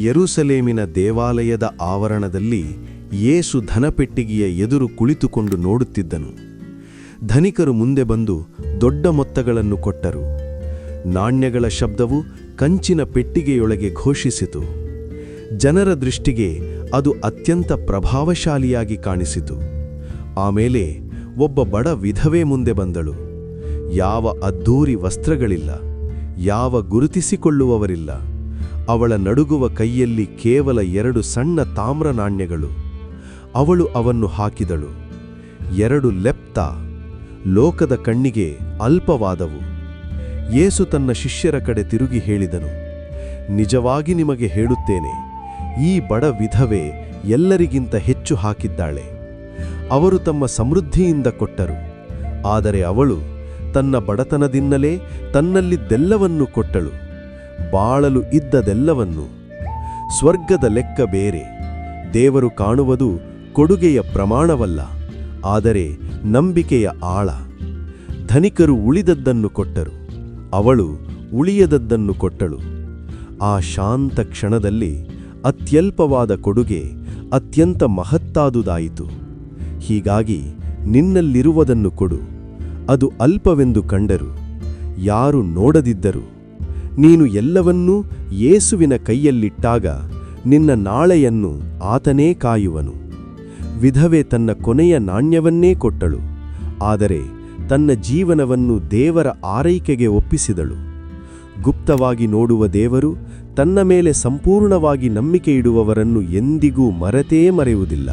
ಯೆರೂಸಲೇಮಿನ ದೇವಾಲಯದ ಆವರಣದಲ್ಲಿ ಯೇಸು ಧನಪೆಟ್ಟಿಗೆಯ ಎದುರು ಕುಳಿತುಕೊಂಡು ನೋಡುತ್ತಿದ್ದನು. ಧನಿಕರು ಮುಂದೆ ಬಂದು ದೊಡ್ಡ ಮೊತ್ತಗಳನ್ನು ಕೊಟ್ಟರು. ನಾಣ್ಯಗಳ ಶಬ್ದವು ಕಂಚಿನ ಪೆಟ್ಟಿಗೆಯೊಳಗೆ ಘೋಷಿಸಿತು. ಜನರ ದೃಷ್ಟಿಗೆ ಅದು ಅತ್ಯಂತ ಪ್ರಭಾವಶಾಲಿಯಾಗಿ ಕಾಣಿಸಿತು. ಆಮೇಲೆ ಒಬ್ಬ ಬಡ ವಿಧವೆ ಮುಂದೆ ಬಂದಳು. ಯಾವ ಅದ್ಧೂರಿ ವಸ್ತ್ರಗಳಿಲ್ಲ, ಯಾವ ಗುರುತಿಸಿಕೊಳ್ಳುವವರಿಲ್ಲ. ಅವಳ ನಡುಗುವ ಕೈಯಲ್ಲಿ ಕೇವಲ 2 ಸಣ್ಣ ತಾಮ್ರ ನಾಣ್ಯಗಳು. ಅವಳು ಅವನ್ನು ಹಾಕಿದಳು. 2 ಲೆಪ್ತಾ, ಲೋಕದ ಕಣ್ಣಿಗೆ ಅಲ್ಪವಾದವು. ಯೇಸು ತನ್ನ ಶಿಷ್ಯರ ಕಡೆ ತಿರುಗಿ ಹೇಳಿದನು, ನಿಜವಾಗಿ ನಿಮಗೆ ಹೇಳುತ್ತೇನೆ, ಈ ಬಡ ವಿಧವೆ ಎಲ್ಲರಿಗಿಂತ ಹೆಚ್ಚು ಹಾಕಿದ್ದಾಳೆ. ಅವರು ತಮ್ಮ ಸಮೃದ್ಧಿಯಿಂದ ಕೊಟ್ಟರು, ಆದರೆ ಅವಳು ತನ್ನ ಬಡತನದಿಂದಲೇ ತನ್ನಲ್ಲಿದ್ದೆಲ್ಲವನ್ನೂ ಕೊಟ್ಟಳು, ಬಾಳಲು ಇದ್ದದೆಲ್ಲವನ್ನೂ. ಸ್ವರ್ಗದ ಲೆಕ್ಕ ಬೇರೆ. ದೇವರು ಕಾಣುವುದು ಕೊಡುಗೆಯ ಪ್ರಮಾಣವಲ್ಲ, ಆದರೆ ನಂಬಿಕೆಯ ಆಳ. ಧನಿಕರು ಉಳಿದದ್ದನ್ನು ಕೊಟ್ಟರು, ಅವಳು ಉಳಿಯದದ್ದನ್ನು ಕೊಟ್ಟಳು. ಆ ಶಾಂತ ಕ್ಷಣದಲ್ಲಿ ಅತ್ಯಲ್ಪವಾದ ಕೊಡುಗೆ ಅತ್ಯಂತ ಮಹತ್ತಾದುದಾಯಿತು. ಹೀಗಾಗಿ ನಿನ್ನಲ್ಲಿರುವುದನ್ನು ಕೊಡು. ಅದು ಅಲ್ಪವೆಂದು ಕಂಡರು, ಯಾರು ನೋಡದಿದ್ದರು. ನೀನು ಎಲ್ಲವನ್ನೂ ಯೇಸುವಿನ ಕೈಯಲ್ಲಿಟ್ಟಾಗ ನಿನ್ನ ನಾಳೆಯನ್ನು ಆತನೇ ಕಾಯುವನು. ವಿಧವೆ ತನ್ನ ಕೊನೆಯ ನಾಣ್ಯವನ್ನೇ ಕೊಟ್ಟಳು, ಆದರೆ ತನ್ನ ಜೀವನವನ್ನು ದೇವರ ಆರೈಕೆಗೆ ಒಪ್ಪಿಸಿದಳು. ಗುಪ್ತವಾಗಿ ನೋಡುವ ದೇವರು ತನ್ನ ಮೇಲೆ ಸಂಪೂರ್ಣವಾಗಿ ನಂಬಿಕೆಯಿಡುವವರನ್ನು ಎಂದಿಗೂ ಮರೆತೇ ಮರೆಯುವುದಿಲ್ಲ.